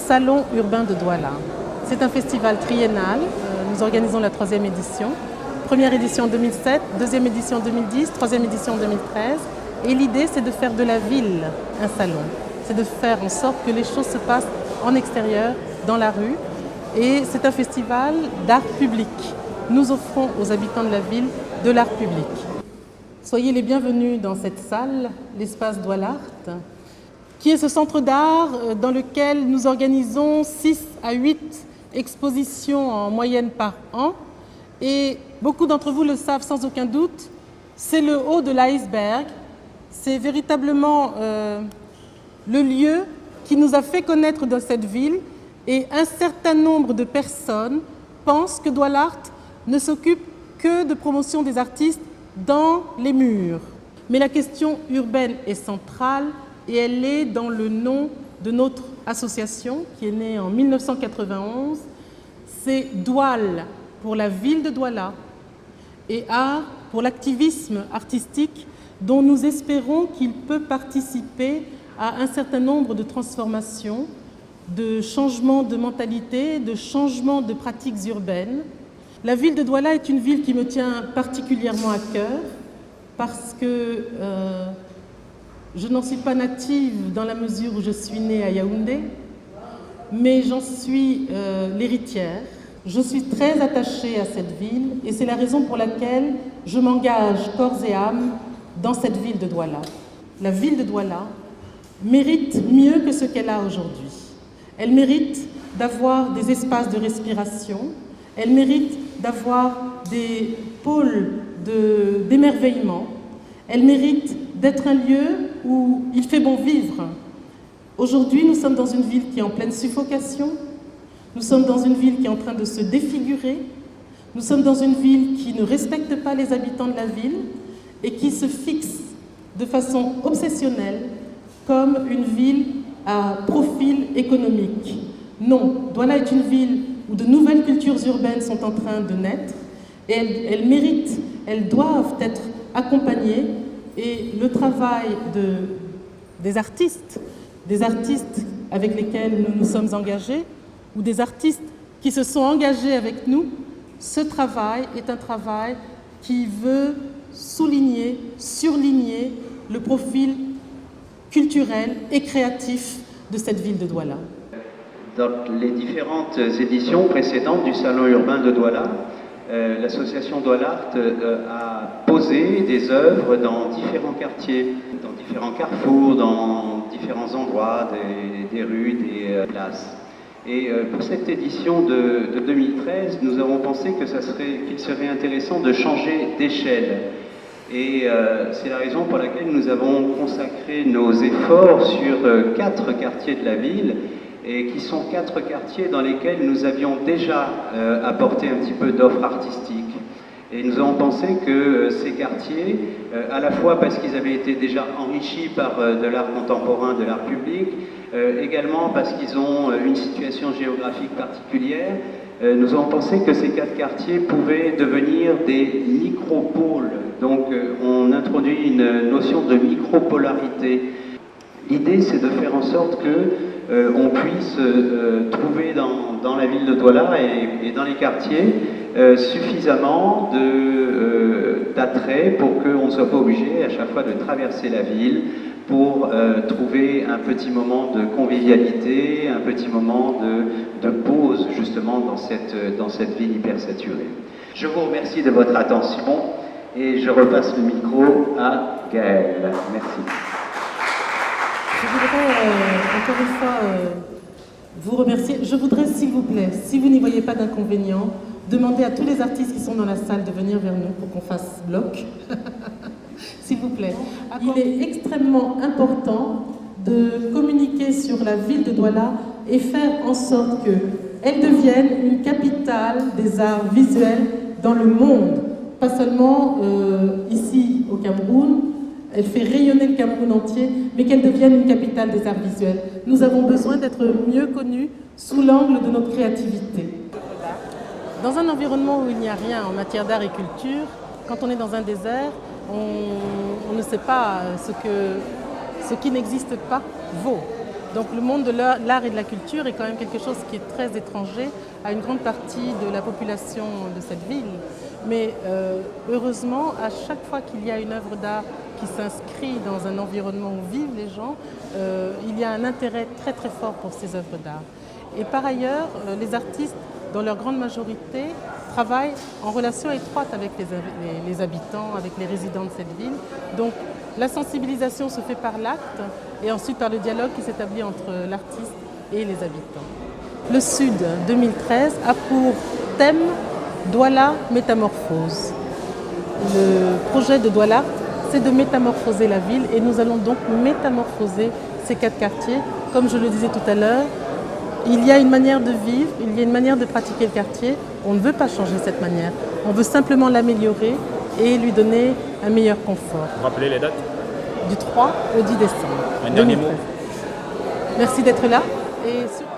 Salon urbain de Douala. C'est un festival triennal. Nous organisons la 3e édition. Première édition en 2007, deuxième édition en 2010, troisième édition en 2013. Et l'idée, c'est de faire de la ville un salon. C'est de faire en sorte que les choses se passent en extérieur, dans la rue. Et c'est un festival d'art public. Nous offrons aux habitants de la ville de l'art public. Soyez les bienvenus dans cette salle, l'espace Douala Art, qui est ce centre d'art dans lequel nous organisons 6 à 8 expositions en moyenne par an. Et beaucoup d'entre vous le savent sans aucun doute, c'est le haut de l'iceberg. C'est véritablement le lieu qui nous a fait connaître dans cette ville. Et un certain nombre de personnes pensent que Douala Art ne s'occupe que de promotion des artistes dans les murs. Mais la question urbaine est centrale et elle est dans le nom de notre association qui est née en 1991. C'est Doual pour la ville de Douala et Art pour l'activisme artistique dont nous espérons qu'il peut participer à un certain nombre de transformations, de changements de mentalité, de changements de pratiques urbaines. La ville de Douala est une ville qui me tient particulièrement à cœur parce que je n'en suis pas native dans la mesure où je suis née à Yaoundé, mais j'en suis l'héritière. Je suis très attachée à cette ville et c'est la raison pour laquelle je m'engage corps et âme dans cette ville de Douala. La ville de Douala mérite mieux que ce qu'elle a aujourd'hui. Elle mérite d'avoir des espaces de respiration, elle mérite d'avoir des pôles d'émerveillement, elle mérite d'être un lieu où il fait bon vivre. Aujourd'hui, nous sommes dans une ville qui est en pleine suffocation, nous sommes dans une ville qui est en train de se défigurer, nous sommes dans une ville qui ne respecte pas les habitants de la ville et qui se fixe de façon obsessionnelle comme une ville à profil économique. Non, Douala est une ville où de nouvelles cultures urbaines sont en train de naître et elles méritent, elles doivent être accompagnées et le travail des artistes avec lesquels nous nous sommes engagés ou des artistes qui se sont engagés avec nous, ce travail est un travail qui veut souligner, surligner le profil culturel et créatif de cette ville de Douala. Dans les différentes éditions précédentes du Salon urbain de Douala, l'association Douala Art a posé des œuvres dans différents quartiers, dans différents carrefours, dans différents endroits, des rues, des places. Et pour cette édition de 2013, nous avons pensé qu'il serait intéressant de changer d'échelle. Et c'est la raison pour laquelle nous avons consacré nos efforts sur 4 quartiers de la ville, et qui sont 4 quartiers dans lesquels nous avions déjà apporté un petit peu d'offres artistiques. Et nous avons pensé que ces quartiers, à la fois parce qu'ils avaient été déjà enrichis par de l'art contemporain, de l'art public, également parce qu'ils ont une situation géographique particulière, nous avons pensé que ces 4 quartiers pouvaient devenir des micropôles. Donc on introduit une notion de micropolarité. L'idée, c'est de faire en sorte que on puisse trouver dans la ville de Douala et dans les quartiers suffisamment d'attrait pour qu'on ne soit pas obligé à chaque fois de traverser la ville pour trouver un petit moment de convivialité, un petit moment de pause justement dans cette ville hyper saturée. Je vous remercie de votre attention et je repasse le micro à Gaëlle. Merci. Je voudrais encore une fois vous remercier. Je voudrais, s'il vous plaît, si vous n'y voyez pas d'inconvénient, demander à tous les artistes qui sont dans la salle de venir vers nous pour qu'on fasse bloc. S'il vous plaît. Il est extrêmement important de communiquer sur la ville de Douala et faire en sorte qu'elle devienne une capitale des arts visuels dans le monde. Pas seulement ici au Cameroun, elle fait rayonner le Cameroun entier, mais qu'elle devienne une capitale des arts visuels. Nous avons besoin d'être mieux connus sous l'angle de notre créativité. Dans un environnement où il n'y a rien en matière d'art et culture, quand on est dans un désert, on ne sait pas ce qui n'existe pas vaut. Donc le monde de l'art et de la culture est quand même quelque chose qui est très étranger à une grande partie de la population de cette ville. Mais heureusement, à chaque fois qu'il y a une œuvre d'art qui s'inscrit dans un environnement où vivent les gens, il y a un intérêt très très fort pour ces œuvres d'art. Et par ailleurs, les artistes, dans leur grande majorité, travaillent en relation étroite avec les habitants, avec les résidents de cette ville. Donc la sensibilisation se fait par l'acte et ensuite par le dialogue qui s'établit entre l'artiste et les habitants. Le Sud 2013 a pour thème Douala Métamorphose. Le projet de Douala, c'est de métamorphoser la ville et nous allons donc métamorphoser ces 4 quartiers. Comme je le disais tout à l'heure, il y a une manière de vivre, il y a une manière de pratiquer le quartier. On ne veut pas changer cette manière. On veut simplement l'améliorer et lui donner un meilleur confort. Vous rappelez les dates? Du 3 au 10 décembre. Un dernier mot. Merci d'être là et surtout